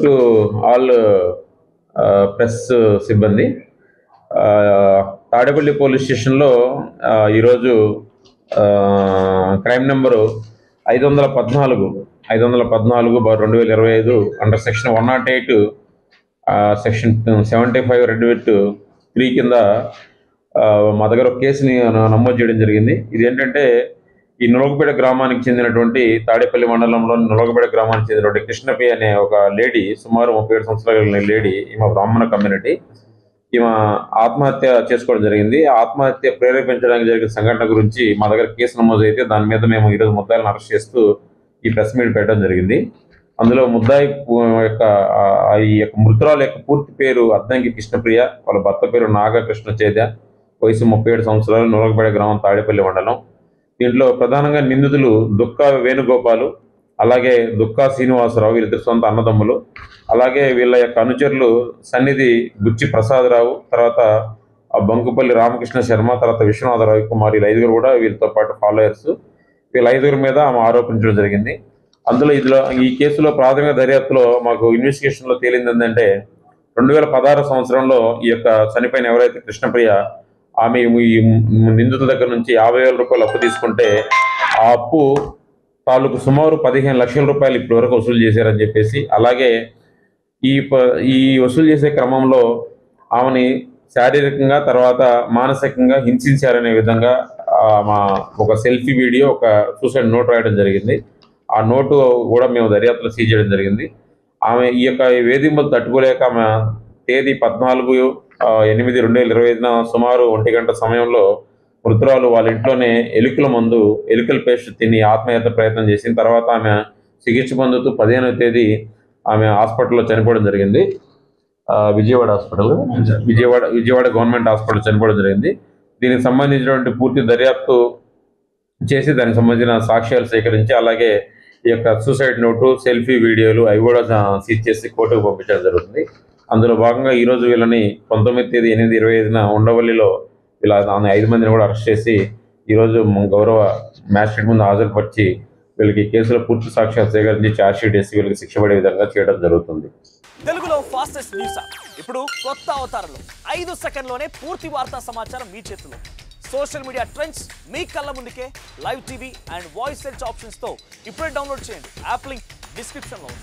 To all press సిబ్బంది. Tadepalli police స్టేషన్లో ఈరోజు crime number 514/2025 under section 108 section 75 red with 3 కింద మా దగ్గర ఒక కేసుని నమోదు చేయడం జరిగింది. ఇదేంటంటే ఈ నులగపేట గ్రామానికి చెందినటువంటి తాడేపల్లి మండలంలోని నులగపేట గ్రామానికి చెందినటువంటి కృష్ణప్రియ అనే ఒక లేడీ, సుమారు 37 సంవత్సరాల లేడీ, ఈమె బ్రాహ్మణ కమ్యూనిటీ. ఈమె ఆత్మహత్య చేసుకోవడం జరిగింది. ఆత్మహత్య ప్రేరేపించడానికి జరిగిన సంఘటన గురించి మా దగ్గర కేసు నమోదు అయితే దాని మీద మేము ఈరోజు ముద్దాయిలను అరెస్ట్ చేస్తూ ఈ ప్రెస్ మీట్ పెట్టడం జరిగింది. అందులో ముద్దాయి ఈ యొక్క మృతురాల యొక్క పూర్తి పేరు అద్దంకి కృష్ణప్రియ, వాళ్ళ భర్త పేరు నాగకృష్ణ చేద్య, వయసు 37 సంవత్సరాలు, నులగపేట గ్రామం, తాడేపల్లి మండలం. దీంట్లో ప్రధానంగా నిందితులు దుక్కా వేణుగోపాలు, అలాగే దుక్కా శ్రీనివాసరావు, వీళ్ళిద్దరు సొంత అన్నదమ్ములు. అలాగే వీళ్ళ యొక్క అనుచరులు సన్నిధి గుచ్చి ప్రసాదరావు, తర్వాత బంకుపల్లి రామకృష్ణ శర్మ, తర్వాత విశ్వనాథ రవికుమార్, వీళ్ళ 5 కూడా వీళ్ళతో పాటు ఫాలోయర్స్. వీళ్ళ 5 మీద ఆమె ఆరోపించడం జరిగింది. అందులో ఈ కేసులో ప్రాథమిక దర్యాప్తులో మాకు ఇన్వెస్టిగేషన్లో తేలింది ఏంటంటే 2016 సంవత్సరంలో ఈ యొక్క చనిపోయిన ఎవరైతే కృష్ణప్రియ, ఆమె ఈ నిందితుల దగ్గర నుంచి 50,000 రూపాయలు అప్పు తీసుకుంటే ఆ అప్పు తాలూకు సుమారు 15 లక్షల రూపాయలు ఇప్పటి వరకు వసూలు చేశారని చెప్పేసి, అలాగే ఈ వసూలు చేసే క్రమంలో ఆమెని శారీరకంగా తర్వాత మానసికంగా హింసించారనే విధంగా ఒక సెల్ఫీ వీడియో, ఒక సూసైడ్ నోట్ రాయడం జరిగింది. ఆ నోటు కూడా మేము దర్యాప్తులో సీజ్ చేయడం జరిగింది. ఆమె ఈ యొక్క వేధింపులు తట్టుకోలేక ఆమె తేదీ 14/8/2025 సుమారు 1 గంట సమయంలో మృతురాలు వాళ్ళ ఇంట్లోనే ఎలుకల పేస్ట్ తిని ఆత్మహత్య ప్రయత్నం చేసిన తర్వాత ఆమె చికిత్స పొందుతూ 15వ తేదీ ఆమె హాస్పిటల్లో చనిపోవడం జరిగింది. విజయవాడ గవర్నమెంట్ హాస్పిటల్ చనిపోవడం జరిగింది. దీనికి సంబంధించినటువంటి పూర్తి దర్యాప్తు చేసి దానికి సంబంధించిన సాక్ష్యాలు సేకరించి, అలాగే ఈ యొక్క సూసైడ్ నోటు, సెల్ఫీ వీడియోలు అవి కూడా సీజ్ చేసి కోర్టుకు పంపించడం జరుగుతుంది. అందులో భాగంగా ఈరోజు వీళ్ళని 19/8/25 ఉండవల్లిలో వీళ్ళ 5 మందిని కూడా అరెస్ట్ చేసి ఈరోజు గౌరవ మ్యాజిస్ట్రేట్ ముందు హాజరుపరిచి వీళ్ళకి కేసులో పూర్తి సాక్ష్యాలు సేకరించి ఛార్జ్షీట్ వేసి వీళ్ళకి శిక్ష పడే విధంగా చేయడం జరుగుతుంది. తెలుగులో ఫాస్టెస్ట్ న్యూస్ ఇప్పుడు కొత్త అవతారంలో 5 సెకండ్లోనే పూర్తి వార్తా సమాచారం మీ చేతిలో. సోషల్ మీడియా ట్రెండ్స్ మీ కళ్ళ ముందుకే live TV and voice search ఆప్షన్స్తో ఇప్పుడే డౌన్లోడ్ చేయండి. యాప్ లింక్ డిస్క్రిప్షన్లో ఉంది.